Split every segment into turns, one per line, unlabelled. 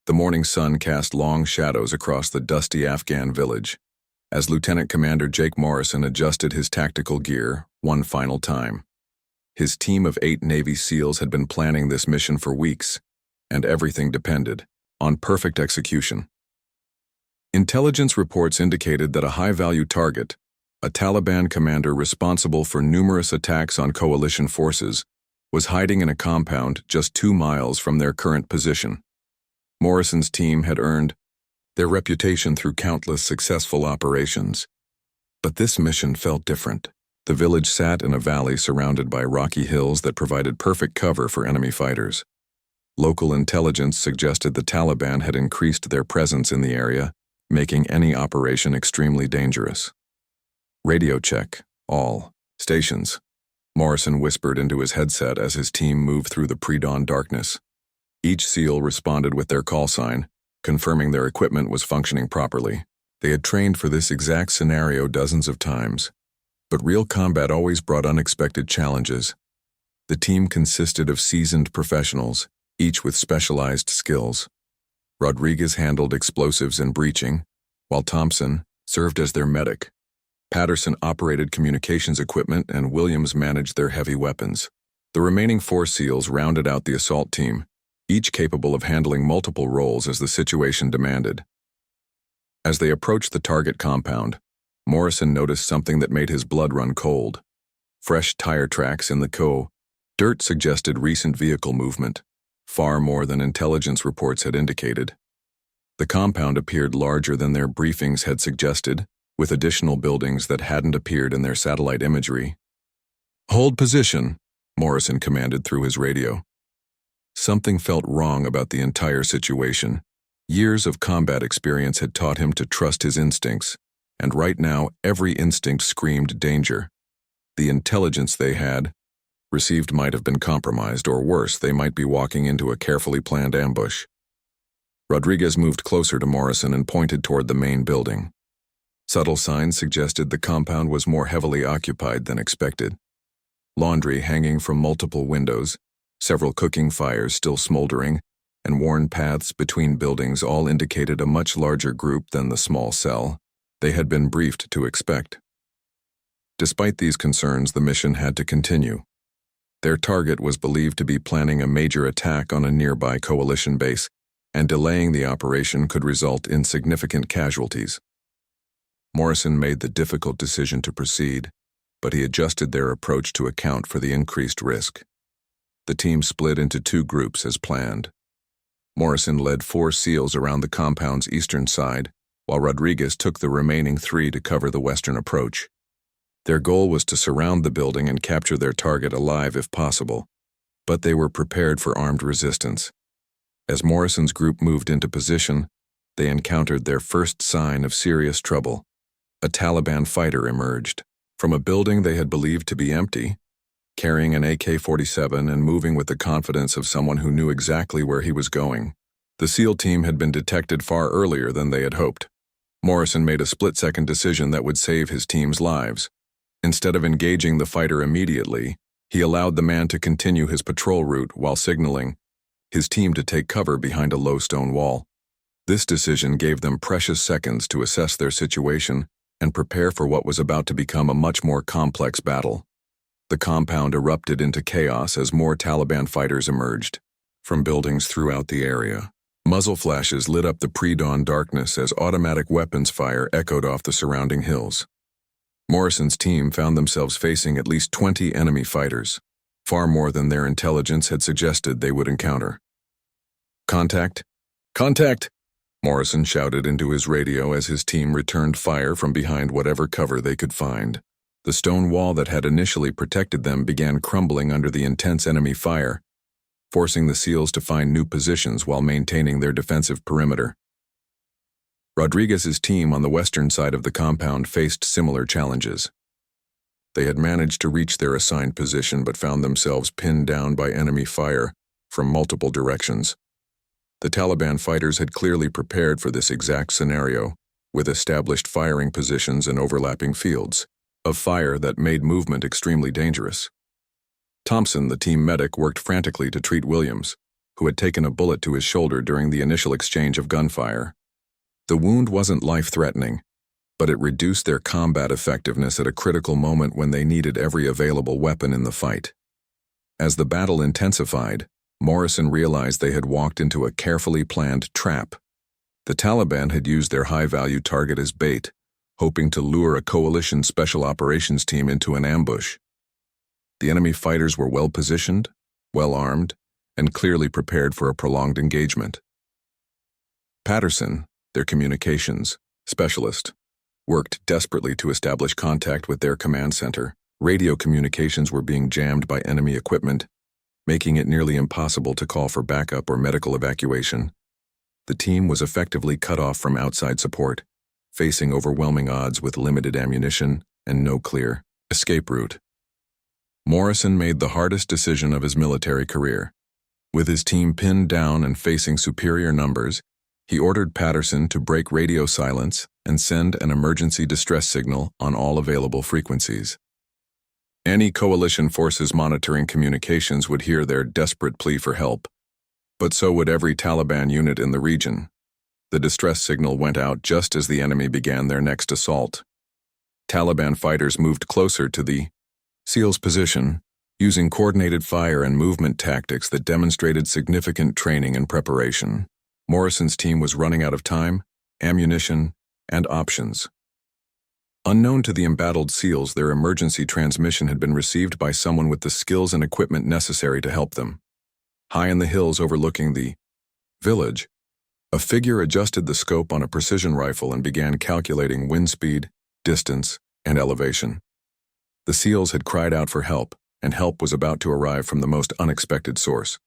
The morning sun cast long shadows across the dusty Afghan village, as Lieutenant Commander Jake Morrison adjusted his tactical gear one final time. His team of 8 Navy SEALs had been planning this mission for weeks, and everything depended on perfect execution. Intelligence reports indicated that a high-value target, a Taliban commander responsible for numerous attacks on coalition forces, was hiding in a compound just 2 miles from their current position. Morrison's team had earned their reputation through countless successful operations. But this mission felt different. The village sat in a valley surrounded by rocky hills that provided perfect cover for enemy fighters. Local intelligence suggested the Taliban had increased their presence in the area, making any operation extremely dangerous. "Radio check, all stations," Morrison whispered into his headset as his team moved through the pre-dawn darkness. Each SEAL responded with their call sign, confirming their equipment was functioning properly. They had trained for this exact scenario dozens of times, but real combat always brought unexpected challenges. The team consisted of seasoned professionals, each with specialized skills. Rodriguez handled explosives and breaching, while Thompson served as their medic. Patterson operated communications equipment, and Williams managed their heavy weapons. The remaining 4 SEALs rounded out the assault team, each capable of handling multiple roles as the situation demanded. As they approached the target compound, Morrison noticed something that made his blood run cold. Fresh tire tracks in the dirt suggested recent vehicle movement, far more than intelligence reports had indicated. The compound appeared larger than their briefings had suggested, with additional buildings that hadn't appeared in their satellite imagery. "Hold position," Morrison commanded through his radio. Something felt wrong about the entire situation. Years of combat experience had taught him to trust his instincts, and right now every instinct screamed danger. The intelligence they had received might have been compromised, or worse, they might be walking into a carefully planned ambush. Rodriguez moved closer to Morrison and pointed toward the main building. Subtle signs suggested the compound was more heavily occupied than expected. Laundry hanging from multiple windows, several cooking fires still smoldering, and worn paths between buildings all indicated a much larger group than the small cell they had been briefed to expect. Despite these concerns, the mission had to continue. Their target was believed to be planning a major attack on a nearby coalition base, and delaying the operation could result in significant casualties. Morrison made the difficult decision to proceed, but he adjusted their approach to account for the increased risk. The team split into 2 groups as planned. Morrison led 4 SEALs around the compound's eastern side, while Rodriguez took the remaining 3 to cover the western approach. Their goal was to surround the building and capture their target alive if possible, but they were prepared for armed resistance. As Morrison's group moved into position, they encountered their first sign of serious trouble. A Taliban fighter emerged from a building they had believed to be empty, carrying an AK-47 and moving with the confidence of someone who knew exactly where he was going. The SEAL team had been detected far earlier than they had hoped. Morrison made a split-second decision that would save his team's lives. Instead of engaging the fighter immediately, he allowed the man to continue his patrol route while signaling his team to take cover behind a low stone wall. This decision gave them precious seconds to assess their situation and prepare for what was about to become a much more complex battle. The compound erupted into chaos as more Taliban fighters emerged from buildings throughout the area. Muzzle flashes lit up the pre-dawn darkness as automatic weapons fire echoed off the surrounding hills. Morrison's team found themselves facing at least 20 enemy fighters, far more than their intelligence had suggested they would encounter. "Contact! Contact!" Morrison shouted into his radio as his team returned fire from behind whatever cover they could find. The stone wall that had initially protected them began crumbling under the intense enemy fire, forcing the SEALs to find new positions while maintaining their defensive perimeter. Rodriguez's team on the western side of the compound faced similar challenges. They had managed to reach their assigned position but found themselves pinned down by enemy fire from multiple directions. The Taliban fighters had clearly prepared for this exact scenario, with established firing positions and overlapping fields of fire that made movement extremely dangerous. Thompson, the team medic, worked frantically to treat Williams, who had taken a bullet to his shoulder during the initial exchange of gunfire. The wound wasn't life-threatening, but it reduced their combat effectiveness at a critical moment when they needed every available weapon in the fight. As the battle intensified, Morrison realized they had walked into a carefully planned trap. The Taliban had used their high-value target as bait, hoping to lure a coalition special operations team into an ambush. The enemy fighters were well-positioned, well-armed, and clearly prepared for a prolonged engagement. Patterson, their communications specialist, worked desperately to establish contact with their command center. Radio communications were being jammed by enemy equipment, making it nearly impossible to call for backup or medical evacuation. The team was effectively cut off from outside support, facing overwhelming odds with limited ammunition and no clear escape route. Morrison made the hardest decision of his military career. With his team pinned down and facing superior numbers, he ordered Patterson to break radio silence and send an emergency distress signal on all available frequencies. Any coalition forces monitoring communications would hear their desperate plea for help, but so would every Taliban unit in the region. The distress signal went out just as the enemy began their next assault. Taliban fighters moved closer to the SEALs position, using coordinated fire and movement tactics that demonstrated significant training and preparation. Morrison's team was running out of time, ammunition, and options. Unknown to the embattled SEALs, their emergency transmission had been received by someone with the skills and equipment necessary to help them. High in the hills overlooking the village, a figure adjusted the scope on a precision rifle and began calculating wind speed, distance, and elevation. The SEALs had cried out for help, and help was about to arrive from the most unexpected source.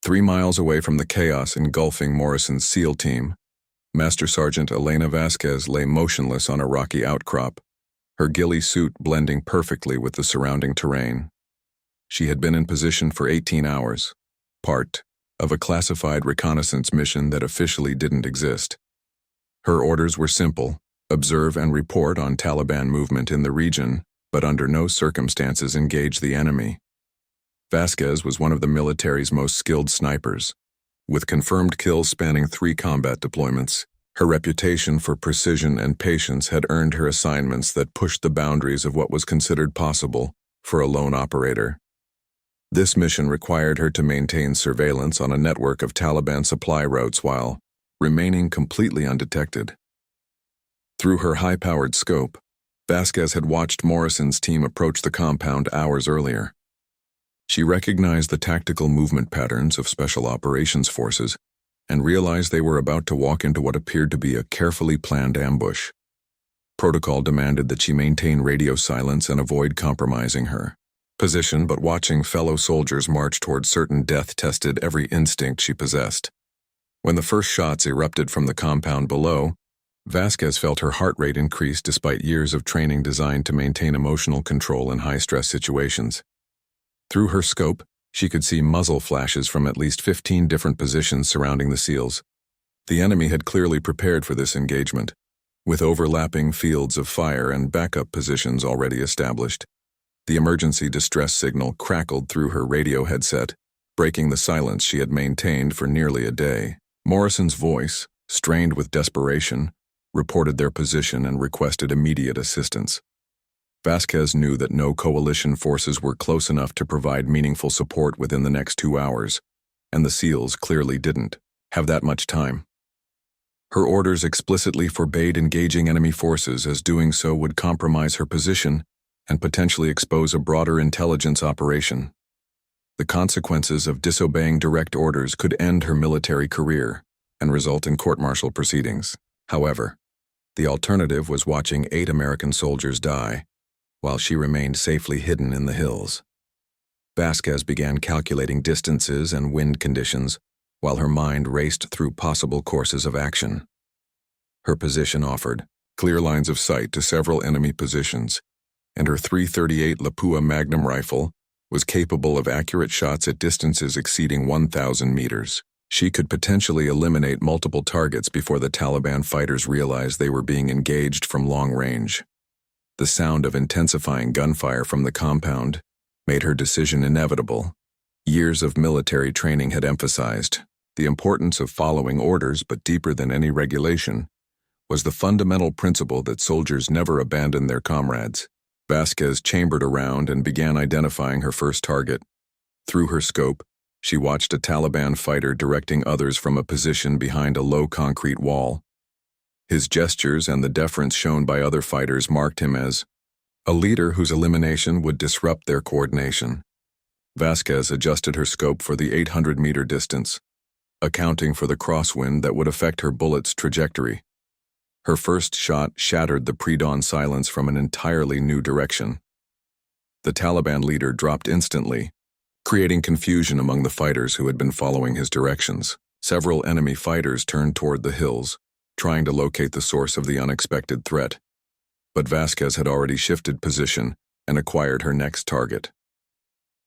3 miles away from the chaos engulfing Morrison's SEAL team, Master Sergeant Elena Vasquez lay motionless on a rocky outcrop, her ghillie suit blending perfectly with the surrounding terrain. She had been in position for 18 hours, part of a classified reconnaissance mission that officially didn't exist. Her orders were simple: observe and report on Taliban movement in the region, but under no circumstances engage the enemy. Vasquez was one of the military's most skilled snipers. With confirmed kills spanning 3 combat deployments, her reputation for precision and patience had earned her assignments that pushed the boundaries of what was considered possible for a lone operator. This mission required her to maintain surveillance on a network of Taliban supply routes while remaining completely undetected. Through her high-powered scope, Vasquez had watched Morrison's team approach the compound hours earlier. She recognized the tactical movement patterns of Special Operations Forces and realized they were about to walk into what appeared to be a carefully planned ambush. Protocol demanded that she maintain radio silence and avoid compromising her position, but watching fellow soldiers march toward certain death tested every instinct she possessed. When the first shots erupted from the compound below, Vasquez felt her heart rate increase despite years of training designed to maintain emotional control in high-stress situations. Through her scope, she could see muzzle flashes from at least 15 different positions surrounding the SEALs. The enemy had clearly prepared for this engagement, with overlapping fields of fire and backup positions already established. The emergency distress signal crackled through her radio headset, breaking the silence she had maintained for nearly a day. Morrison's voice, strained with desperation, reported their position and requested immediate assistance. Vasquez knew that no coalition forces were close enough to provide meaningful support within the next 2 hours, and the SEALs clearly didn't have that much time. Her orders explicitly forbade engaging enemy forces, as doing so would compromise her position and potentially expose a broader intelligence operation. The consequences of disobeying direct orders could end her military career and result in court-martial proceedings. However, the alternative was watching 8 American soldiers die, while she remained safely hidden in the hills. Vasquez began calculating distances and wind conditions, while her mind raced through possible courses of action. Her position offered clear lines of sight to several enemy positions, and her .338 Lapua Magnum rifle was capable of accurate shots at distances exceeding 1,000 meters. She could potentially eliminate multiple targets before the Taliban fighters realized they were being engaged from long range. The sound of intensifying gunfire from the compound made her decision inevitable. Years of military training had emphasized the importance of following orders, but deeper than any regulation was the fundamental principle that soldiers never abandon their comrades. Vasquez chambered around and began identifying her first target. Through her scope, she watched a Taliban fighter directing others from a position behind a low concrete wall. His gestures and the deference shown by other fighters marked him as a leader whose elimination would disrupt their coordination. Vasquez adjusted her scope for the 800-meter distance, accounting for the crosswind that would affect her bullet's trajectory. Her first shot shattered the pre-dawn silence from an entirely new direction. The Taliban leader dropped instantly, creating confusion among the fighters who had been following his directions. Several enemy fighters turned toward the hills, trying to locate the source of the unexpected threat. But Vasquez had already shifted position and acquired her next target.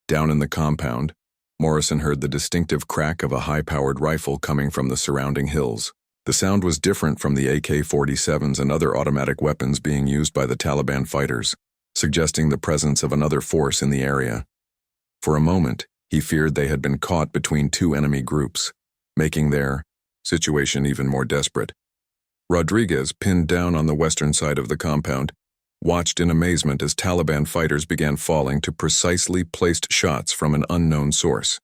Down in the compound, Morrison heard the distinctive crack of a high-powered rifle coming from the surrounding hills. The sound was different from the AK-47s and other automatic weapons being used by the Taliban fighters, suggesting the presence of another force in the area. For a moment, he feared they had been caught between two enemy groups, making their situation even more desperate. Rodriguez, pinned down on the western side of the compound, watched in amazement as Taliban fighters began falling to precisely placed shots from an unknown source.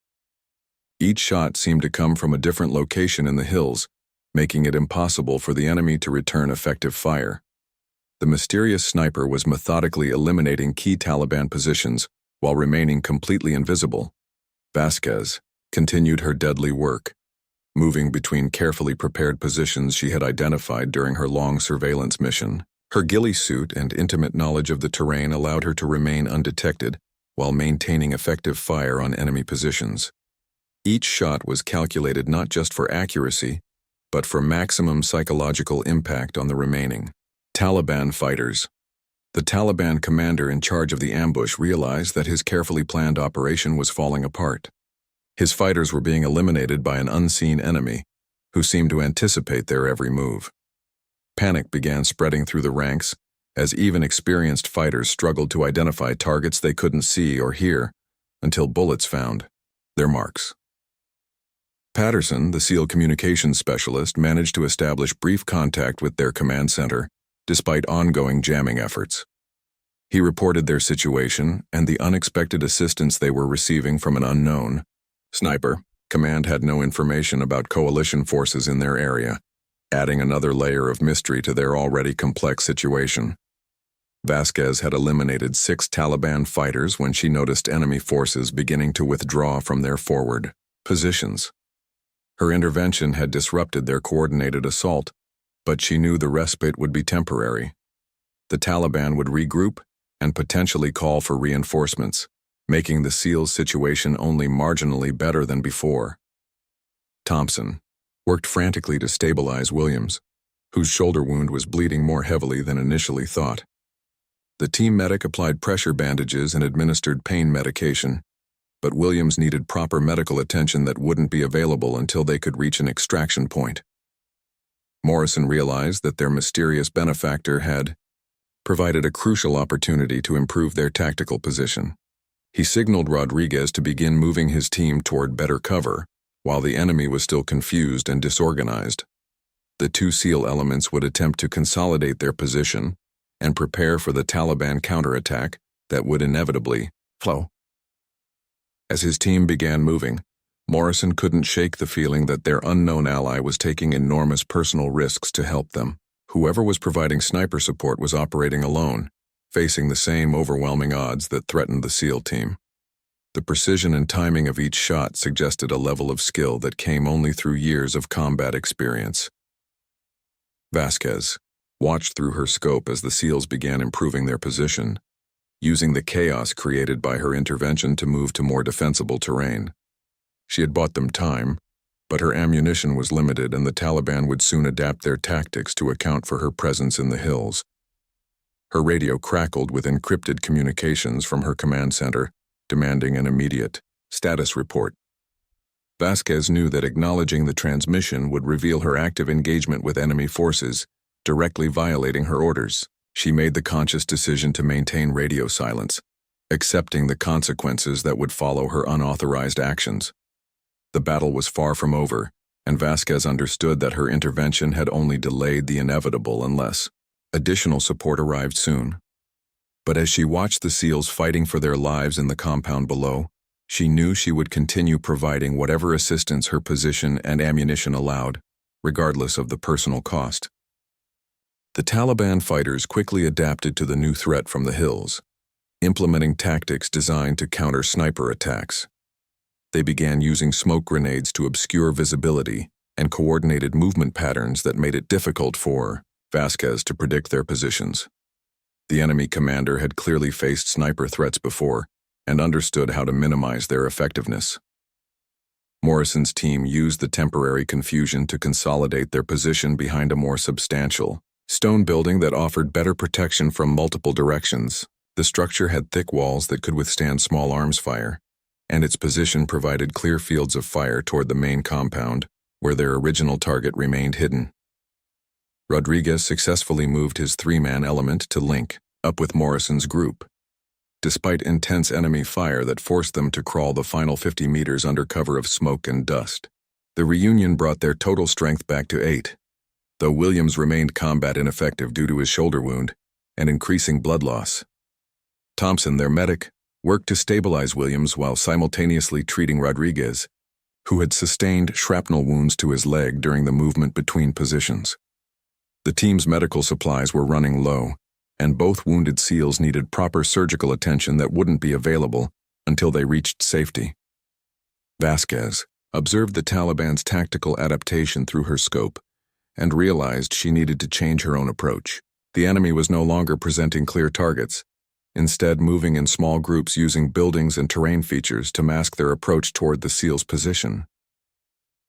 Each shot seemed to come from a different location in the hills, making it impossible for the enemy to return effective fire. The mysterious sniper was methodically eliminating key Taliban positions while remaining completely invisible. Vasquez continued her deadly work, moving between carefully prepared positions she had identified during her long surveillance mission. Her ghillie suit and intimate knowledge of the terrain allowed her to remain undetected while maintaining effective fire on enemy positions. Each shot was calculated not just for accuracy, but for maximum psychological impact on the remaining Taliban fighters. The Taliban commander in charge of the ambush realized that his carefully planned operation was falling apart. His fighters were being eliminated by an unseen enemy who seemed to anticipate their every move. Panic began spreading through the ranks as even experienced fighters struggled to identify targets they couldn't see or hear until bullets found their marks. Patterson, the SEAL communications specialist, managed to establish brief contact with their command center despite ongoing jamming efforts. He reported their situation and the unexpected assistance they were receiving from an unknown sniper. Command had no information about coalition forces in their area, adding another layer of mystery to their already complex situation. Vasquez had eliminated 6 Taliban fighters when she noticed enemy forces beginning to withdraw from their forward positions. Her intervention had disrupted their coordinated assault, but she knew the respite would be temporary. The Taliban would regroup and potentially call for reinforcements, making the SEAL's situation only marginally better than before. Thompson worked frantically to stabilize Williams, whose shoulder wound was bleeding more heavily than initially thought. The team medic applied pressure bandages and administered pain medication, but Williams needed proper medical attention that wouldn't be available until they could reach an extraction point. Morrison realized that their mysterious benefactor had provided a crucial opportunity to improve their tactical position. He signaled Rodriguez to begin moving his team toward better cover, while the enemy was still confused and disorganized. The 2 SEAL elements would attempt to consolidate their position and prepare for the Taliban counterattack that would inevitably follow. As his team began moving, Morrison couldn't shake the feeling that their unknown ally was taking enormous personal risks to help them. Whoever was providing sniper support was operating alone, facing the same overwhelming odds that threatened the SEAL team. The precision and timing of each shot suggested a level of skill that came only through years of combat experience. Vasquez watched through her scope as the SEALs began improving their position, using the chaos created by her intervention to move to more defensible terrain. She had bought them time, but her ammunition was limited and the Taliban would soon adapt their tactics to account for her presence in the hills. Her radio crackled with encrypted communications from her command center, demanding an immediate status report. Vasquez knew that acknowledging the transmission would reveal her active engagement with enemy forces, directly violating her orders. She made the conscious decision to maintain radio silence, accepting the consequences that would follow her unauthorized actions. The battle was far from over, and Vasquez understood that her intervention had only delayed the inevitable unless additional support arrived soon. But as she watched the SEALs fighting for their lives in the compound below, she knew she would continue providing whatever assistance her position and ammunition allowed, regardless of the personal cost. The Taliban fighters quickly adapted to the new threat from the hills, implementing tactics designed to counter sniper attacks. They began using smoke grenades to obscure visibility and coordinated movement patterns that made it difficult for Vasquez to predict their positions. The enemy commander had clearly faced sniper threats before and understood how to minimize their effectiveness. Morrison's team used the temporary confusion to consolidate their position behind a more substantial stone building that offered better protection from multiple directions. The structure had thick walls that could withstand small arms fire, and its position provided clear fields of fire toward the main compound, where their original target remained hidden. Rodriguez successfully moved his three-man element to link up with Morrison's group. Despite intense enemy fire that forced them to crawl the final 50 meters under cover of smoke and dust, the reunion brought their total strength back to 8, though Williams remained combat ineffective due to his shoulder wound and increasing blood loss. Thompson, their medic, worked to stabilize Williams while simultaneously treating Rodriguez, who had sustained shrapnel wounds to his leg during the movement between positions. The team's medical supplies were running low, and both wounded SEALs needed proper surgical attention that wouldn't be available until they reached safety. Vasquez observed the Taliban's tactical adaptation through her scope and realized she needed to change her own approach. The enemy was no longer presenting clear targets, instead moving in small groups using buildings and terrain features to mask their approach toward the SEAL's position.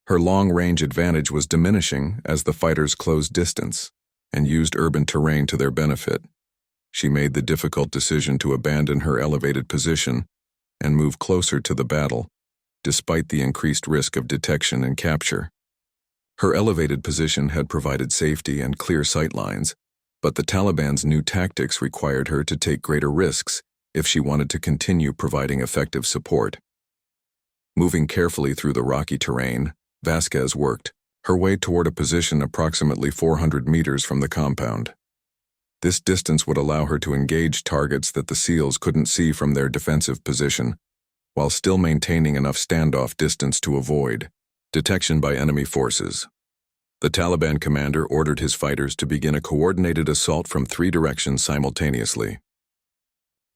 Her long-range advantage was diminishing as the fighters closed distance and used urban terrain to their benefit. She made the difficult decision to abandon her elevated position and move closer to the battle, despite the increased risk of detection and capture. Her elevated position had provided safety and clear sight lines, but the Taliban's new tactics required her to take greater risks if she wanted to continue providing effective support. Moving carefully through the rocky terrain, Vasquez worked her way toward a position approximately 400 meters from the compound. This distance would allow her to engage targets that the SEALs couldn't see from their defensive position, while still maintaining enough standoff distance to avoid detection by enemy forces. The Taliban commander ordered his fighters to begin a coordinated assault from 3 directions simultaneously.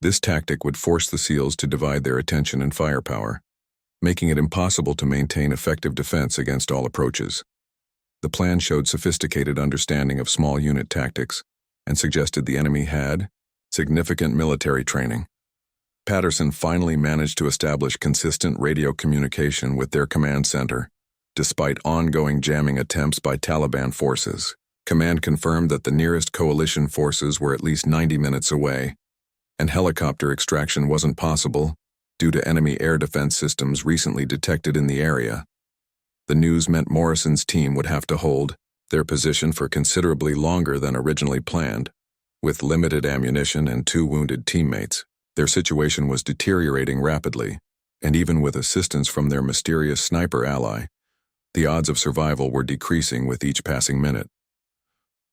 This tactic would force the SEALs to divide their attention and firepower, making it impossible to maintain effective defense against all approaches. The plan showed sophisticated understanding of small unit tactics and suggested the enemy had significant military training. Patterson finally managed to establish consistent radio communication with their command center, despite ongoing jamming attempts by Taliban forces. Command confirmed that the nearest coalition forces were at least 90 minutes away, and helicopter extraction wasn't possible due to enemy air defense systems recently detected in the area. The news meant Morrison's team would have to hold their position for considerably longer than originally planned. With limited ammunition and 2 wounded teammates, their situation was deteriorating rapidly, and even with assistance from their mysterious sniper ally, the odds of survival were decreasing with each passing minute.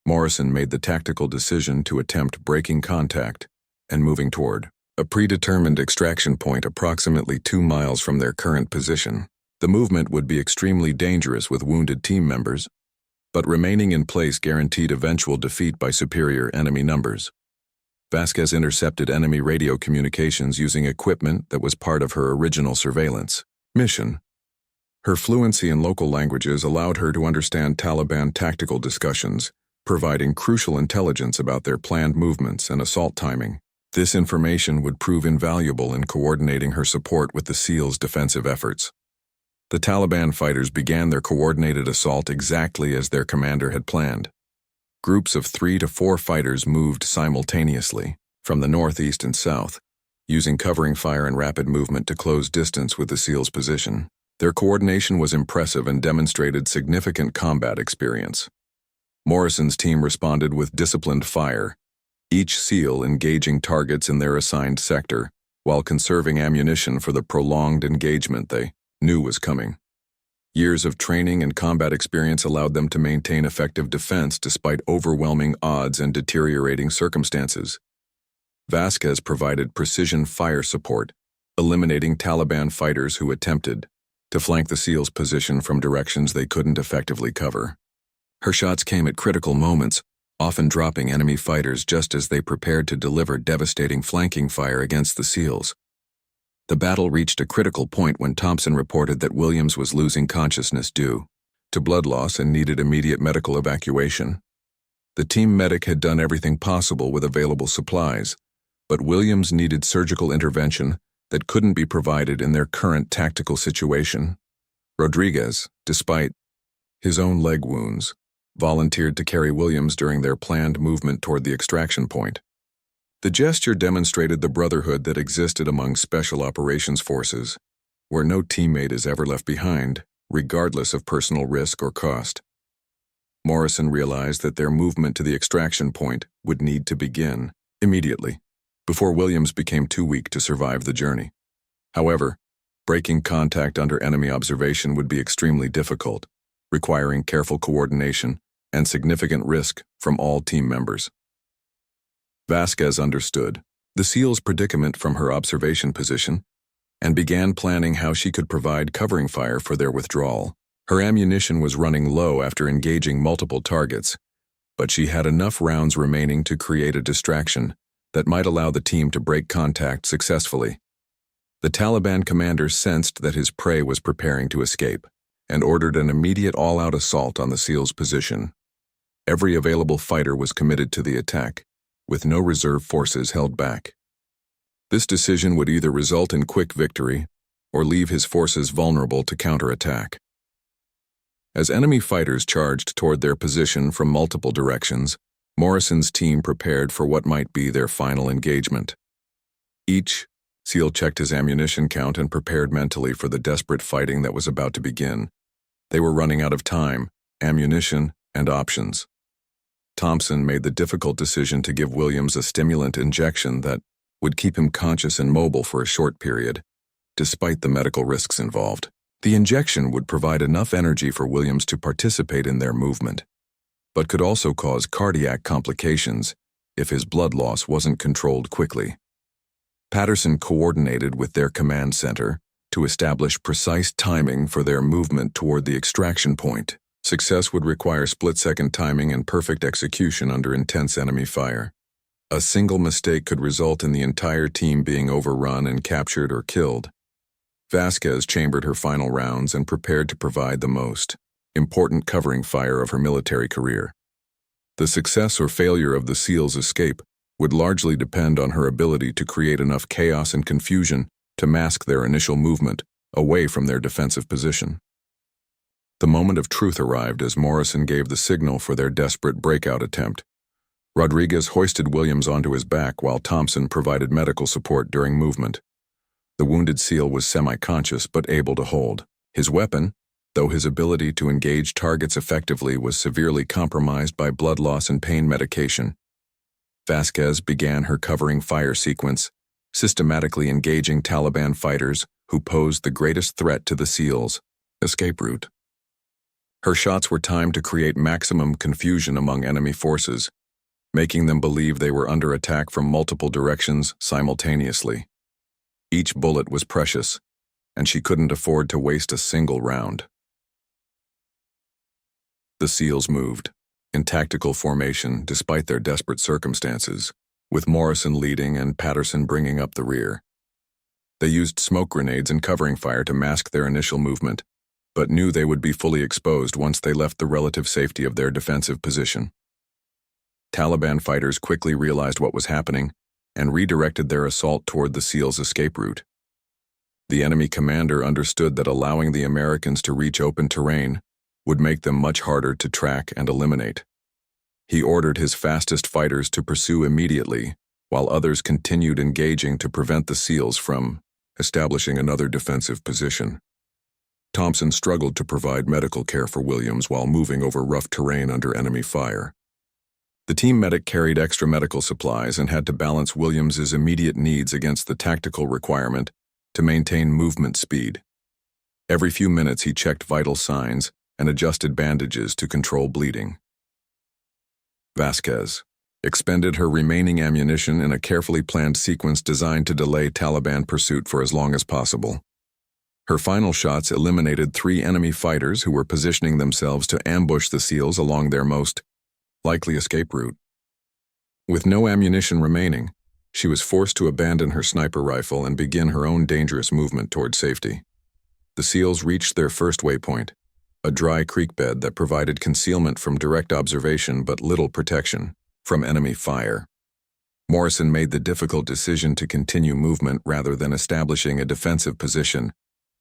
Morrison made the tactical decision to attempt breaking contact and moving toward a predetermined extraction point approximately 2 miles from their current position. The movement would be extremely dangerous with wounded team members, but remaining in place guaranteed eventual defeat by superior enemy numbers. Vasquez intercepted enemy radio communications using equipment that was part of her original surveillance mission. Her fluency in local languages allowed her to understand Taliban tactical discussions, providing crucial intelligence about their planned movements and assault timing. This information would prove invaluable in coordinating her support with the SEALs' defensive efforts. The Taliban fighters began their coordinated assault exactly as their commander had planned. Groups of 3 to 4 fighters moved simultaneously from the northeast and south, using covering fire and rapid movement to close distance with the SEALs' position. Their coordination was impressive and demonstrated significant combat experience. Morrison's team responded with disciplined fire, each SEAL engaging targets in their assigned sector, while conserving ammunition for the prolonged engagement they knew was coming. Years of training and combat experience allowed them to maintain effective defense despite overwhelming odds and deteriorating circumstances. Vasquez provided precision fire support, eliminating Taliban fighters who attempted to flank the SEALs' position from directions they couldn't effectively cover. Her shots came at critical moments, often dropping enemy fighters just as they prepared to deliver devastating flanking fire against the SEALs. The battle reached a critical point when Thompson reported that Williams was losing consciousness due to blood loss and needed immediate medical evacuation. The team medic had done everything possible with available supplies, but Williams needed surgical intervention that couldn't be provided in their current tactical situation. Rodriguez, despite his own leg wounds, volunteered to carry Williams during their planned movement toward the extraction point. The gesture demonstrated the brotherhood that existed among Special Operations Forces, where no teammate is ever left behind, regardless of personal risk or cost. Morrison realized that their movement to the extraction point would need to begin immediately, before Williams became too weak to survive the journey. However, breaking contact under enemy observation would be extremely difficult, requiring careful coordination and significant risk from all team members. Vasquez understood the SEAL's predicament from her observation position and began planning how she could provide covering fire for their withdrawal. Her ammunition was running low after engaging multiple targets, but she had enough rounds remaining to create a distraction that might allow the team to break contact successfully. The Taliban commander sensed that his prey was preparing to escape and ordered an immediate all-out assault on the SEAL's position. Every available fighter was committed to the attack, with no reserve forces held back. This decision would either result in quick victory or leave his forces vulnerable to counterattack. As enemy fighters charged toward their position from multiple directions, Morrison's team prepared for what might be their final engagement. Each SEAL checked his ammunition count and prepared mentally for the desperate fighting that was about to begin. They were running out of time, ammunition, and options. Thompson made the difficult decision to give Williams a stimulant injection that would keep him conscious and mobile for a short period, despite the medical risks involved. The injection would provide enough energy for Williams to participate in their movement, but could also cause cardiac complications if his blood loss wasn't controlled quickly. Patterson coordinated with their command center to establish precise timing for their movement toward the extraction point. Success would require split-second timing and perfect execution under intense enemy fire. A single mistake could result in the entire team being overrun and captured or killed. Vasquez chambered her final rounds and prepared to provide the most important covering fire of her military career. The success or failure of the SEAL's escape would largely depend on her ability to create enough chaos and confusion to mask their initial movement away from their defensive position. The moment of truth arrived as Morrison gave the signal for their desperate breakout attempt. Rodriguez hoisted Williams onto his back while Thompson provided medical support during movement. The wounded SEAL was semi-conscious but able to hold his weapon, though his ability to engage targets effectively was severely compromised by blood loss and pain medication. Vasquez began her covering fire sequence, systematically engaging Taliban fighters who posed the greatest threat to the SEAL's escape route. Her shots were timed to create maximum confusion among enemy forces, making them believe they were under attack from multiple directions simultaneously. Each bullet was precious, and she couldn't afford to waste a single round. The SEALs moved, in tactical formation despite their desperate circumstances, with Morrison leading and Patterson bringing up the rear. They used smoke grenades and covering fire to mask their initial movement, but knew they would be fully exposed once they left the relative safety of their defensive position. Taliban fighters quickly realized what was happening and redirected their assault toward the SEAL's escape route. The enemy commander understood that allowing the Americans to reach open terrain would make them much harder to track and eliminate. He ordered his fastest fighters to pursue immediately, while others continued engaging to prevent the SEALs from establishing another defensive position. Thompson struggled to provide medical care for Williams while moving over rough terrain under enemy fire. The team medic carried extra medical supplies and had to balance Williams's immediate needs against the tactical requirement to maintain movement speed. Every few minutes he checked vital signs and adjusted bandages to control bleeding. Vasquez expended her remaining ammunition in a carefully planned sequence designed to delay Taliban pursuit for as long as possible. Her final shots eliminated 3 enemy fighters who were positioning themselves to ambush the SEALs along their most likely escape route. With no ammunition remaining, she was forced to abandon her sniper rifle and begin her own dangerous movement toward safety. The SEALs reached their first waypoint, a dry creek bed that provided concealment from direct observation but little protection from enemy fire. Morrison made the difficult decision to continue movement rather than establishing a defensive position,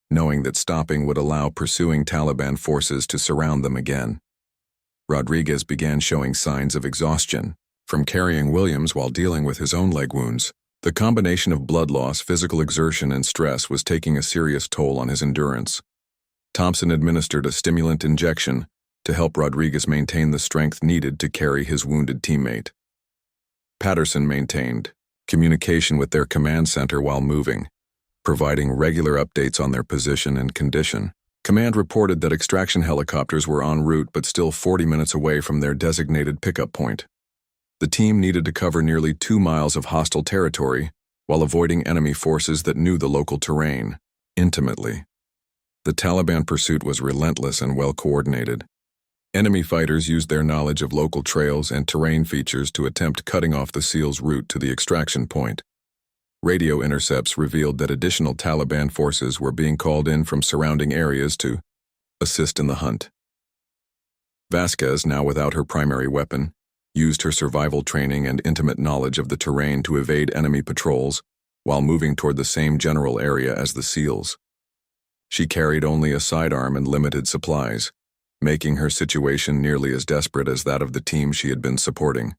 knowing that stopping would allow pursuing Taliban forces to surround them again. Rodriguez began showing signs of exhaustion from carrying Williams while dealing with his own leg wounds. The combination of blood loss, physical exertion, and stress was taking a serious toll on his endurance. Thompson administered a stimulant injection to help Rodriguez maintain the strength needed to carry his wounded teammate. Patterson maintained communication with their command center while moving, providing regular updates on their position and condition. Command reported that extraction helicopters were en route but still 40 minutes away from their designated pickup point. The team needed to cover nearly 2 miles of hostile territory while avoiding enemy forces that knew the local terrain intimately. The Taliban pursuit was relentless and well-coordinated. Enemy fighters used their knowledge of local trails and terrain features to attempt cutting off the SEALs' route to the extraction point. Radio intercepts revealed that additional Taliban forces were being called in from surrounding areas to assist in the hunt. Vasquez, now without her primary weapon, used her survival training and intimate knowledge of the terrain to evade enemy patrols while moving toward the same general area as the SEALs. She carried only a sidearm and limited supplies, making her situation nearly as desperate as that of the team she had been supporting.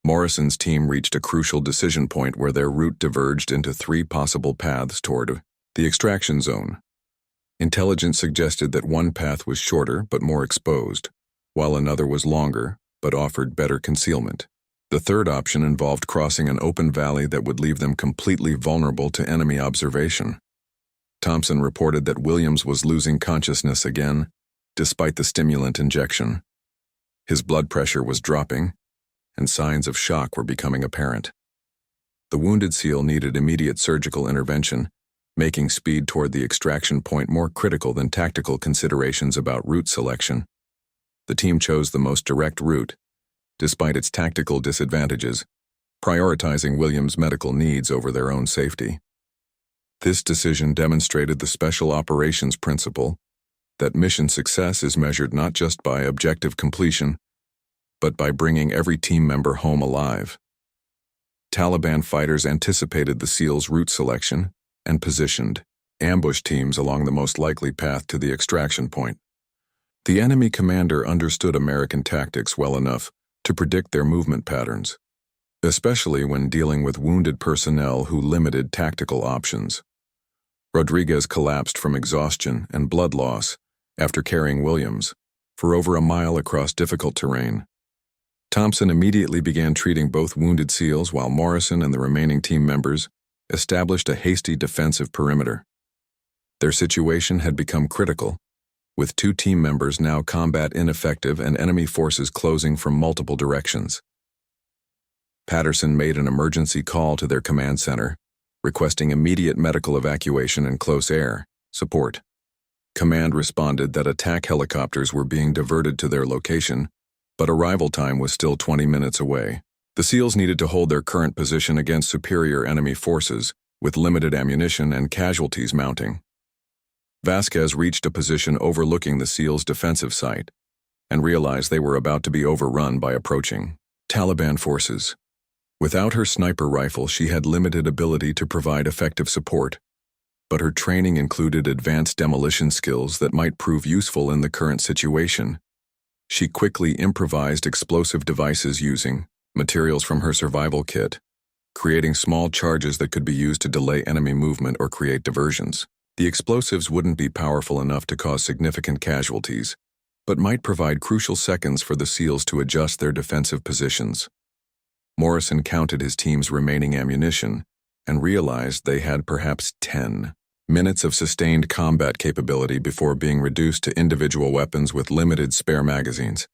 Morrison's team reached a crucial decision point where their route diverged into 3 possible paths toward the extraction zone. Intelligence suggested that one path was shorter but more exposed, while another was longer but offered better concealment. The third option involved crossing an open valley that would leave them completely vulnerable to enemy observation. Thompson reported that Williams was losing consciousness again, despite the stimulant injection. His blood pressure was dropping, and signs of shock were becoming apparent. The wounded SEAL needed immediate surgical intervention, making speed toward the extraction point more critical than tactical considerations about route selection. The team chose the most direct route, despite its tactical disadvantages, prioritizing Williams' medical needs over their own safety. This decision demonstrated the special operations principle that mission success is measured not just by objective completion, but by bringing every team member home alive. Taliban fighters anticipated the SEALs' route selection and positioned ambush teams along the most likely path to the extraction point. The enemy commander understood American tactics well enough to predict their movement patterns, especially when dealing with wounded personnel who limited tactical options. Rodriguez collapsed from exhaustion and blood loss after carrying Williams for over a mile across difficult terrain. Thompson immediately began treating both wounded SEALs while Morrison and the remaining team members established a hasty defensive perimeter. Their situation had become critical, with 2 team members now combat ineffective and enemy forces closing from multiple directions. Patterson made an emergency call to their command center, requesting immediate medical evacuation and close air support. Command responded that attack helicopters were being diverted to their location, but arrival time was still 20 minutes away. The SEALs needed to hold their current position against superior enemy forces, with limited ammunition and casualties mounting. Vasquez reached a position overlooking the SEALs' defensive site and realized they were about to be overrun by approaching Taliban forces. Without her sniper rifle, she had limited ability to provide effective support, but her training included advanced demolition skills that might prove useful in the current situation. She quickly improvised explosive devices using materials from her survival kit, creating small charges that could be used to delay enemy movement or create diversions. The explosives wouldn't be powerful enough to cause significant casualties, but might provide crucial seconds for the SEALs to adjust their defensive positions. Morrison counted his team's remaining ammunition and realized they had perhaps 10 minutes of sustained combat capability before being reduced to individual weapons with limited spare magazines.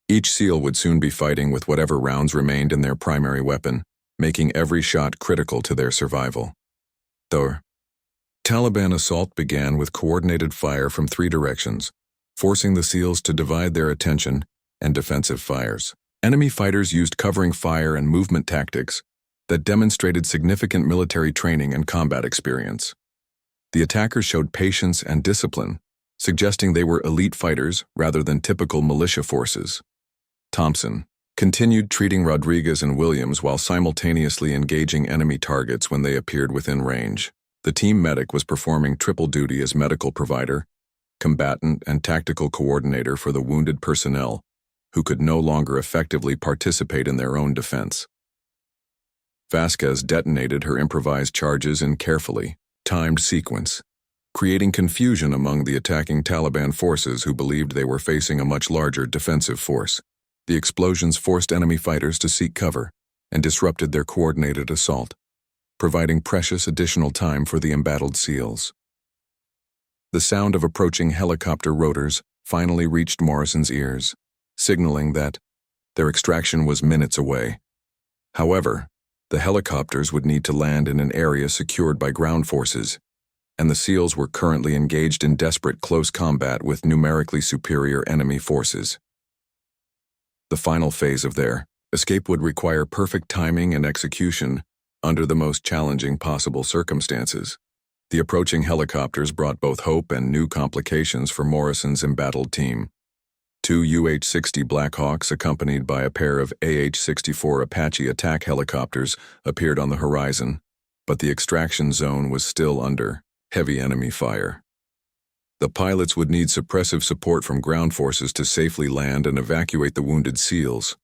Each SEAL would soon be fighting with whatever rounds remained in their primary weapon, making every shot critical to their survival. The Taliban assault began with coordinated fire from 3 directions, forcing the SEALs to divide their attention and defensive fires. Enemy fighters used covering fire and movement tactics that demonstrated significant military training and combat experience. The attackers showed patience and discipline, suggesting they were elite fighters rather than typical militia forces. Thompson continued treating Rodriguez and Williams while simultaneously engaging enemy targets when they appeared within range. The team medic was performing triple duty as medical provider, combatant, and tactical coordinator for the wounded personnel who could no longer effectively participate in their own defense. Vasquez detonated her improvised charges in carefully timed sequence, creating confusion among the attacking Taliban forces who believed they were facing a much larger defensive force. The explosions forced enemy fighters to seek cover and disrupted their coordinated assault, providing precious additional time for the embattled SEALs. The sound of approaching helicopter rotors finally reached Morrison's ears, signaling that their extraction was minutes away. However, the helicopters would need to land in an area secured by ground forces, and the SEALs were currently engaged in desperate close combat with numerically superior enemy forces. The final phase of their escape would require perfect timing and execution under the most challenging possible circumstances. The approaching helicopters brought both hope and new complications for Morrison's embattled team. 2 UH-60 Blackhawks accompanied by a pair of AH-64 Apache attack helicopters appeared on the horizon, but the extraction zone was still under heavy enemy fire. The pilots would need suppressive support from ground forces to safely land and evacuate the wounded SEALs.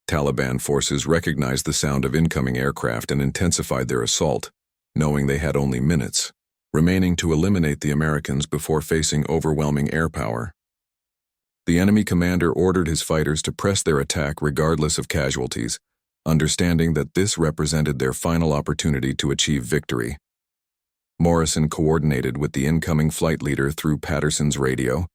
Taliban forces recognized the sound of incoming aircraft and intensified their assault, knowing they had only minutes remaining to eliminate the Americans before facing overwhelming air power. The enemy commander ordered his fighters to press their attack regardless of casualties, understanding that this represented their final opportunity to achieve victory. Morrison coordinated with the incoming flight leader through Patterson's radio,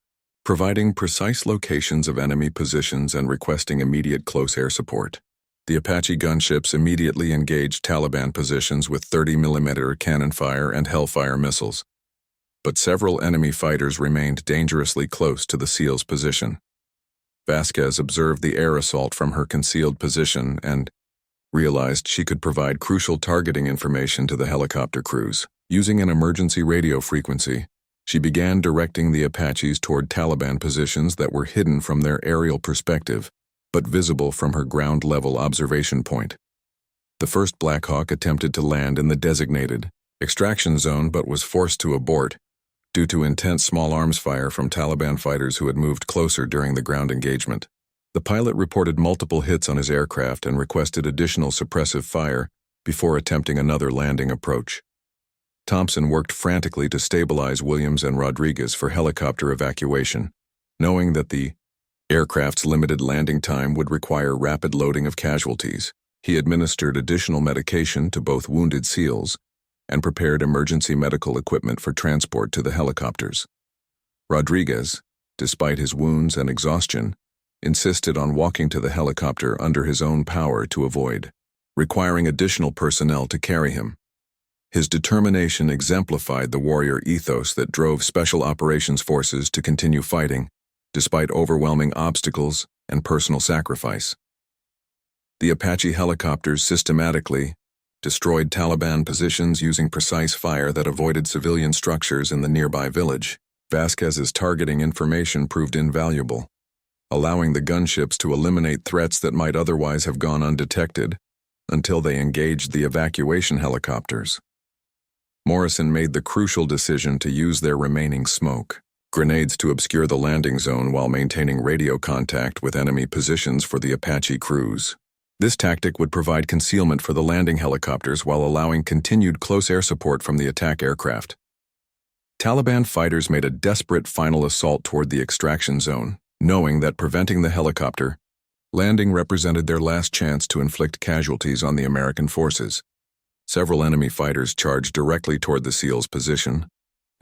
providing precise locations of enemy positions and requesting immediate close air support. The Apache gunships immediately engaged Taliban positions with 30mm cannon fire and Hellfire missiles, but several enemy fighters remained dangerously close to the SEALs' position. Vasquez observed the air assault from her concealed position and realized she could provide crucial targeting information to the helicopter crews. Using an emergency radio frequency, she began directing the Apaches toward Taliban positions that were hidden from their aerial perspective, but visible from her ground-level observation point. The first Black Hawk attempted to land in the designated extraction zone but was forced to abort due to intense small arms fire from Taliban fighters who had moved closer during the ground engagement. The pilot reported multiple hits on his aircraft and requested additional suppressive fire before attempting another landing approach. Thompson worked frantically to stabilize Williams and Rodriguez for helicopter evacuation, knowing that the aircraft's limited landing time would require rapid loading of casualties. He administered additional medication to both wounded SEALs and prepared emergency medical equipment for transport to the helicopters. Rodriguez, despite his wounds and exhaustion, insisted on walking to the helicopter under his own power to avoid requiring additional personnel to carry him. His determination exemplified the warrior ethos that drove Special Operations Forces to continue fighting, despite overwhelming obstacles and personal sacrifice. The Apache helicopters systematically destroyed Taliban positions using precise fire that avoided civilian structures in the nearby village. Vasquez's targeting information proved invaluable, allowing the gunships to eliminate threats that might otherwise have gone undetected until they engaged the evacuation helicopters. Morrison made the crucial decision to use their remaining smoke grenades to obscure the landing zone while maintaining radio contact with enemy positions for the Apache crews. This tactic would provide concealment for the landing helicopters while allowing continued close air support from the attack aircraft. Taliban fighters made a desperate final assault toward the extraction zone, knowing that preventing the helicopter landing represented their last chance to inflict casualties on the American forces. Several enemy fighters charged directly toward the SEALs' position,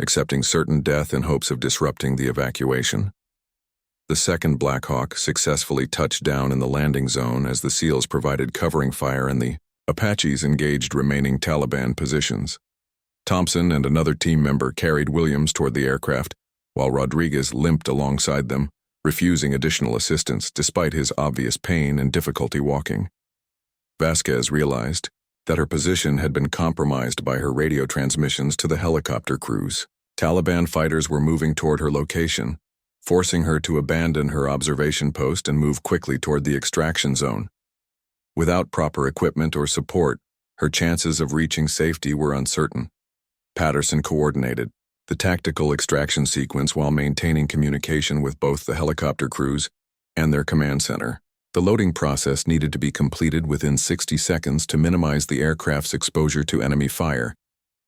accepting certain death in hopes of disrupting the evacuation. The second Black Hawk successfully touched down in the landing zone as the SEALs provided covering fire and the Apaches engaged remaining Taliban positions. Thompson and another team member carried Williams toward the aircraft, while Rodriguez limped alongside them, refusing additional assistance despite his obvious pain and difficulty walking. Vasquez realized that her position had been compromised by her radio transmissions to the helicopter crews. Taliban fighters were moving toward her location, forcing her to abandon her observation post and move quickly toward the extraction zone. Without proper equipment or support, her chances of reaching safety were uncertain. Patterson coordinated the tactical extraction sequence while maintaining communication with both the helicopter crews and their command center. The loading process needed to be completed within 60 seconds to minimize the aircraft's exposure to enemy fire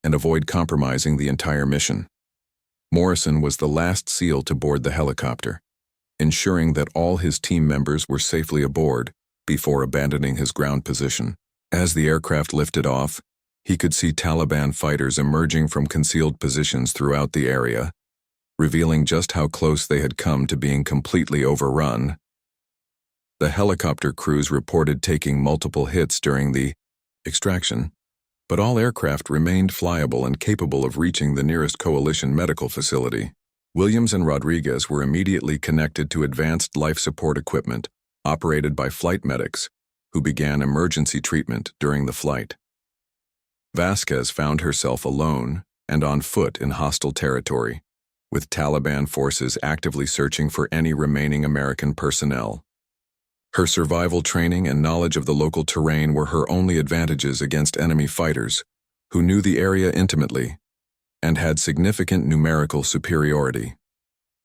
and avoid compromising the entire mission. Morrison was the last SEAL to board the helicopter, ensuring that all his team members were safely aboard before abandoning his ground position. As the aircraft lifted off, he could see Taliban fighters emerging from concealed positions throughout the area, revealing just how close they had come to being completely overrun. The helicopter crews reported taking multiple hits during the extraction, but all aircraft remained flyable and capable of reaching the nearest coalition medical facility. Williams and Rodriguez were immediately connected to advanced life support equipment operated by flight medics, who began emergency treatment during the flight. Vasquez found herself alone and on foot in hostile territory, with Taliban forces actively searching for any remaining American personnel. Her survival training and knowledge of the local terrain were her only advantages against enemy fighters, who knew the area intimately and had significant numerical superiority.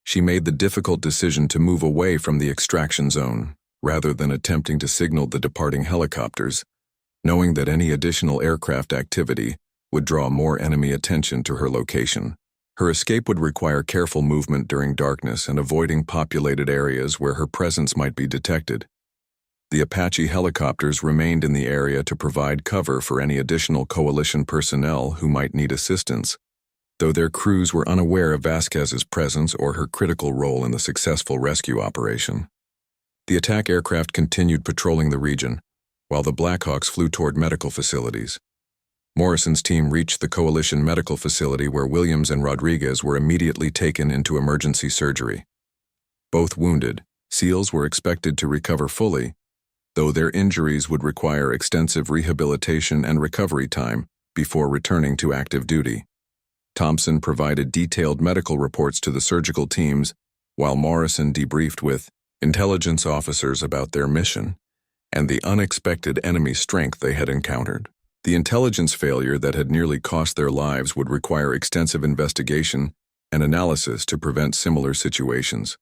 She made the difficult decision to move away from the extraction zone, rather than attempting to signal the departing helicopters, knowing that any additional aircraft activity would draw more enemy attention to her location. Her escape would require careful movement during darkness and avoiding populated areas where her presence might be detected. The Apache helicopters remained in the area to provide cover for any additional coalition personnel who might need assistance, though their crews were unaware of Vasquez's presence or her critical role in the successful rescue operation. The attack aircraft continued patrolling the region, while the Blackhawks flew toward medical facilities. Morrison's team reached the coalition medical facility where Williams and Rodriguez were immediately taken into emergency surgery. Both wounded, SEALs were expected to recover fully, though their injuries would require extensive rehabilitation and recovery time before returning to active duty. Thompson provided detailed medical reports to the surgical teams, while Morrison debriefed with intelligence officers about their mission and the unexpected enemy strength they had encountered. The intelligence failure that had nearly cost their lives would require extensive investigation and analysis to prevent similar situations.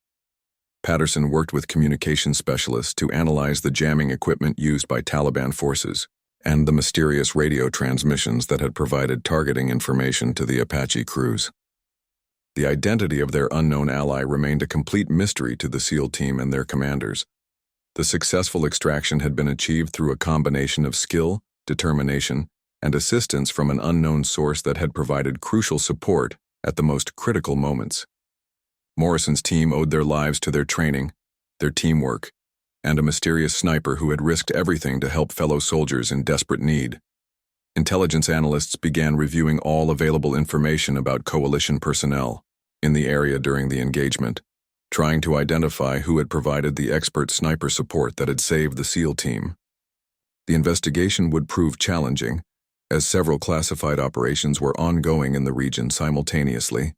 Patterson worked with communication specialists to analyze the jamming equipment used by Taliban forces and the mysterious radio transmissions that had provided targeting information to the Apache crews. The identity of their unknown ally remained a complete mystery to the SEAL team and their commanders. The successful extraction had been achieved through a combination of skill, determination, and assistance from an unknown source that had provided crucial support at the most critical moments. Morrison's team owed their lives to their training, their teamwork, and a mysterious sniper who had risked everything to help fellow soldiers in desperate need. Intelligence analysts began reviewing all available information about coalition personnel in the area during the engagement, trying to identify who had provided the expert sniper support that had saved the SEAL team. The investigation would prove challenging, as several classified operations were ongoing in the region simultaneously.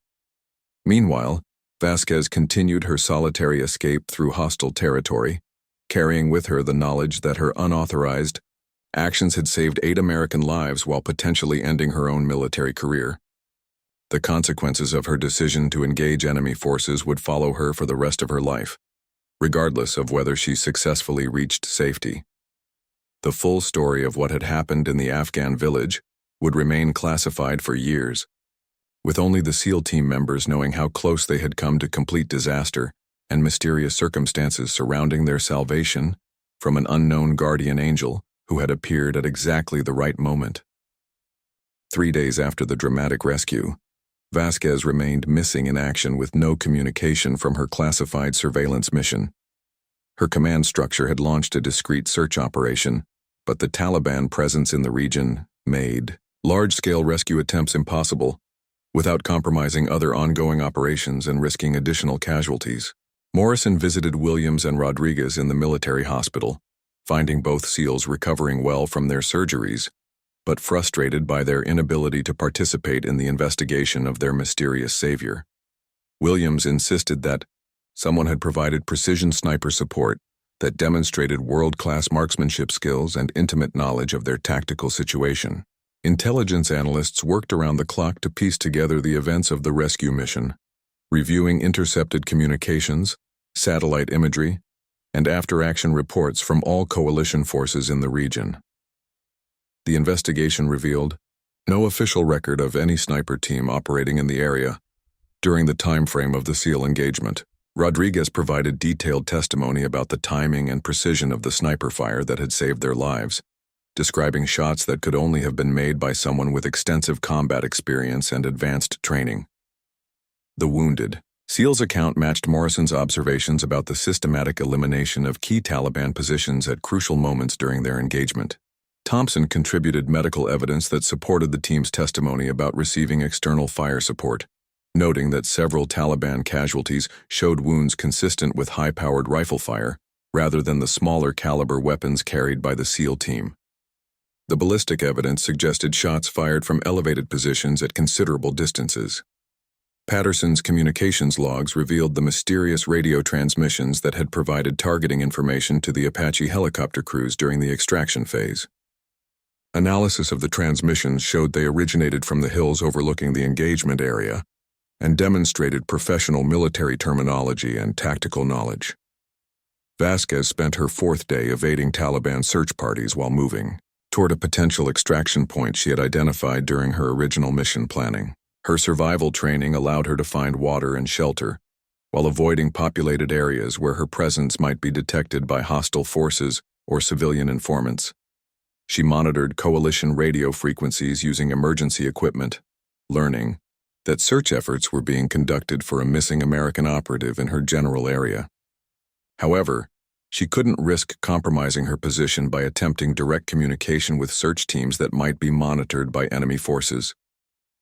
Meanwhile, Vasquez continued her solitary escape through hostile territory, carrying with her the knowledge that her unauthorized actions had saved 8 American lives while potentially ending her own military career. The consequences of her decision to engage enemy forces would follow her for the rest of her life, regardless of whether she successfully reached safety. The full story of what had happened in the Afghan village would remain classified for years, with only the SEAL team members knowing how close they had come to complete disaster and mysterious circumstances surrounding their salvation from an unknown guardian angel who had appeared at exactly the right moment. 3 days after the dramatic rescue, Vasquez remained missing in action with no communication from her classified surveillance mission. Her command structure had launched a discreet search operation, but the Taliban presence in the region made large-scale rescue attempts impossible, without compromising other ongoing operations and risking additional casualties. Morrison visited Williams and Rodriguez in the military hospital, finding both SEALs recovering well from their surgeries, but frustrated by their inability to participate in the investigation of their mysterious savior. Williams insisted that someone had provided precision sniper support that demonstrated world-class marksmanship skills and intimate knowledge of their tactical situation. Intelligence analysts worked around the clock to piece together the events of the rescue mission, reviewing intercepted communications, satellite imagery, and after-action reports from all coalition forces in the region. The investigation revealed no official record of any sniper team operating in the area during the time frame of the SEAL engagement. Rodriguez provided detailed testimony about the timing and precision of the sniper fire that had saved their lives, describing shots that could only have been made by someone with extensive combat experience and advanced training. The wounded. SEAL's account matched Morrison's observations about the systematic elimination of key Taliban positions at crucial moments during their engagement. Thompson contributed medical evidence that supported the team's testimony about receiving external fire support, noting that several Taliban casualties showed wounds consistent with high-powered rifle fire rather than the smaller caliber weapons carried by the SEAL team. The ballistic evidence suggested shots fired from elevated positions at considerable distances. Patterson's communications logs revealed the mysterious radio transmissions that had provided targeting information to the Apache helicopter crews during the extraction phase. Analysis of the transmissions showed they originated from the hills overlooking the engagement area and demonstrated professional military terminology and tactical knowledge. Vasquez spent her 4th day evading Taliban search parties while moving toward a potential extraction point she had identified during her original mission planning. Her survival training allowed her to find water and shelter, while avoiding populated areas where her presence might be detected by hostile forces or civilian informants. She monitored coalition radio frequencies using emergency equipment, learning that search efforts were being conducted for a missing American operative in her general area. However, she couldn't risk compromising her position by attempting direct communication with search teams that might be monitored by enemy forces.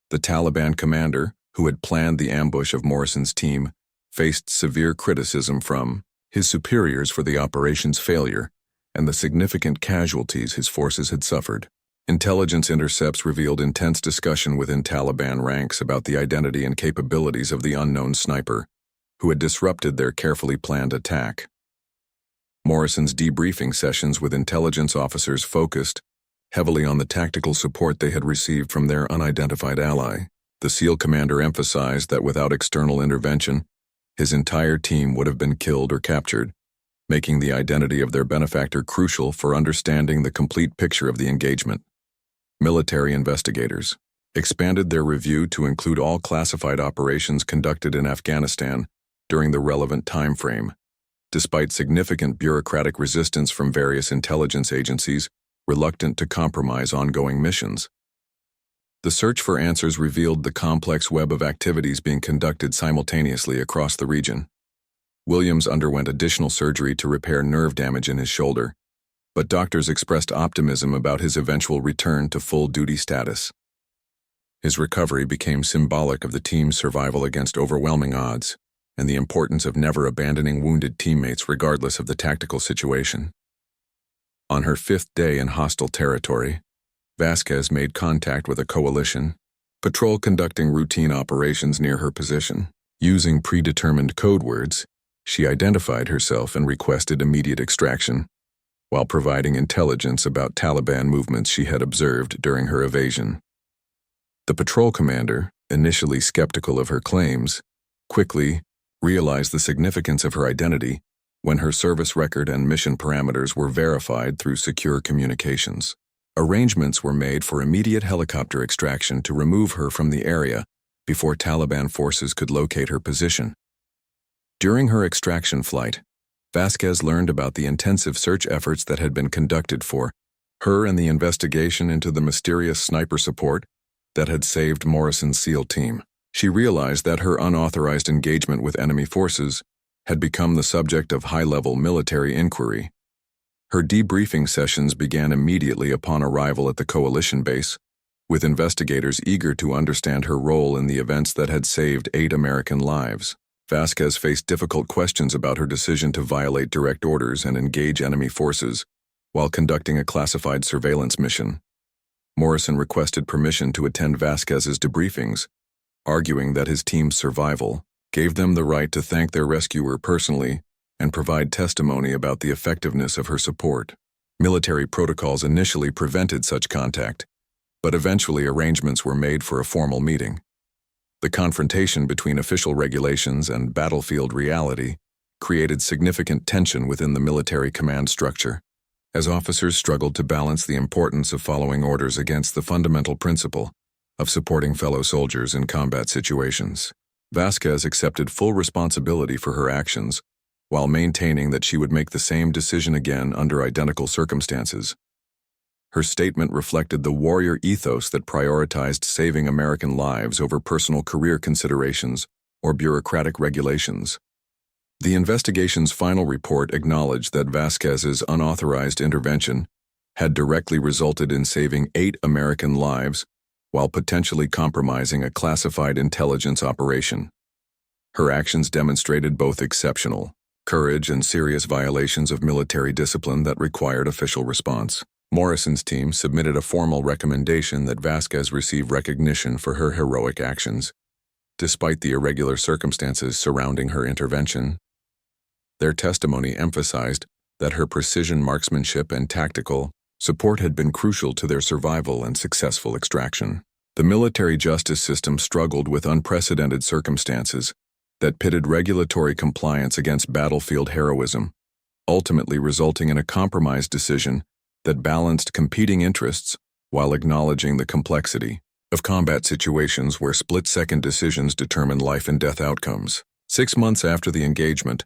The Taliban commander, who had planned the ambush of Morrison's team, faced severe criticism from his superiors for the operation's failure and the significant casualties his forces had suffered. Intelligence intercepts revealed intense discussion within Taliban ranks about the identity and capabilities of the unknown sniper, who had disrupted their carefully planned attack. Morrison's debriefing sessions with intelligence officers focused heavily on the tactical support they had received from their unidentified ally. The SEAL commander emphasized that without external intervention, his entire team would have been killed or captured, making the identity of their benefactor crucial for understanding the complete picture of the engagement. Military investigators expanded their review to include all classified operations conducted in Afghanistan during the relevant time frame. Despite significant bureaucratic resistance from various intelligence agencies reluctant to compromise ongoing missions, the search for answers revealed the complex web of activities being conducted simultaneously across the region. Williams underwent additional surgery to repair nerve damage in his shoulder, but doctors expressed optimism about his eventual return to full-duty status. His recovery became symbolic of the team's survival against overwhelming odds and the importance of never abandoning wounded teammates regardless of the tactical situation. On her 5th day in hostile territory, Vasquez made contact with a coalition patrol conducting routine operations near her position. Using predetermined code words, she identified herself and requested immediate extraction, while providing intelligence about Taliban movements she had observed during her evasion. The patrol commander, initially skeptical of her claims, quickly realized the significance of her identity when her service record and mission parameters were verified through secure communications. Arrangements were made for immediate helicopter extraction to remove her from the area before Taliban forces could locate her position. During her extraction flight, Vasquez learned about the intensive search efforts that had been conducted for her and the investigation into the mysterious sniper support that had saved Morrison's SEAL team. She realized that her unauthorized engagement with enemy forces had become the subject of high-level military inquiry. Her debriefing sessions began immediately upon arrival at the coalition base, with investigators eager to understand her role in the events that had saved 8 American lives. Vasquez faced difficult questions about her decision to violate direct orders and engage enemy forces while conducting a classified surveillance mission. Morrison requested permission to attend Vasquez's debriefings, arguing that his team's survival gave them the right to thank their rescuer personally and provide testimony about the effectiveness of her support. Military protocols initially prevented such contact, but eventually arrangements were made for a formal meeting. The confrontation between official regulations and battlefield reality created significant tension within the military command structure, as officers struggled to balance the importance of following orders against the fundamental principle of supporting fellow soldiers in combat situations. Vasquez accepted full responsibility for her actions, while maintaining that she would make the same decision again under identical circumstances. Her statement reflected the warrior ethos that prioritized saving American lives over personal career considerations or bureaucratic regulations. The investigation's final report acknowledged that Vasquez's unauthorized intervention had directly resulted in saving 8 American lives while potentially compromising a classified intelligence operation. Her actions demonstrated both exceptional courage and serious violations of military discipline that required official response. Morrison's team submitted a formal recommendation that Vasquez receive recognition for her heroic actions, despite the irregular circumstances surrounding her intervention. Their testimony emphasized that her precision marksmanship and tactical support had been crucial to their survival and successful extraction. The military justice system struggled with unprecedented circumstances that pitted regulatory compliance against battlefield heroism, ultimately resulting in a compromise decision that balanced competing interests while acknowledging the complexity of combat situations where split-second decisions determine life-and-death outcomes. 6 months after the engagement,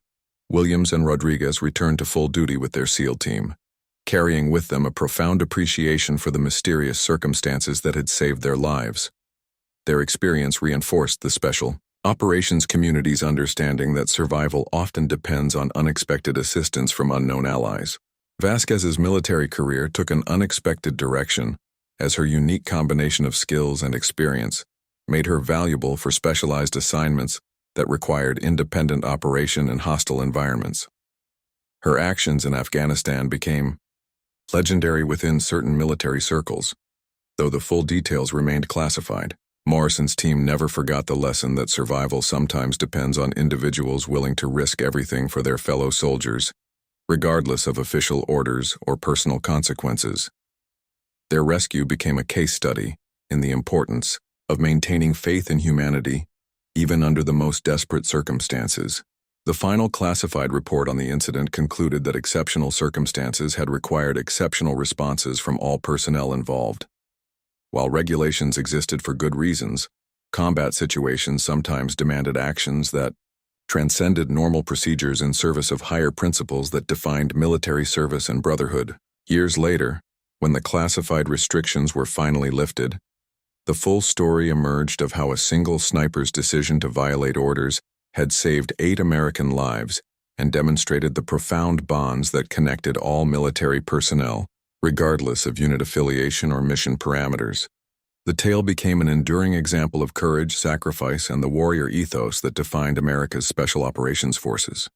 Williams and Rodriguez returned to full duty with their SEAL team, carrying with them a profound appreciation for the mysterious circumstances that had saved their lives. Their experience reinforced the special operations community's understanding that survival often depends on unexpected assistance from unknown allies. Vasquez's military career took an unexpected direction, as her unique combination of skills and experience made her valuable for specialized assignments that required independent operation in hostile environments. Her actions in Afghanistan became legendary within certain military circles, though the full details remained classified. Morrison's team never forgot the lesson that survival sometimes depends on individuals willing to risk everything for their fellow soldiers, regardless of official orders or personal consequences. Their rescue became a case study in the importance of maintaining faith in humanity, even under the most desperate circumstances. The final classified report on the incident concluded that exceptional circumstances had required exceptional responses from all personnel involved. While regulations existed for good reasons, combat situations sometimes demanded actions that transcended normal procedures in service of higher principles that defined military service and brotherhood. Years later, when the classified restrictions were finally lifted, the full story emerged of how a single sniper's decision to violate orders had saved 8 American lives and demonstrated the profound bonds that connected all military personnel, regardless of unit affiliation or mission parameters. The tale became an enduring example of courage, sacrifice, and the warrior ethos that defined America's Special Operations Forces.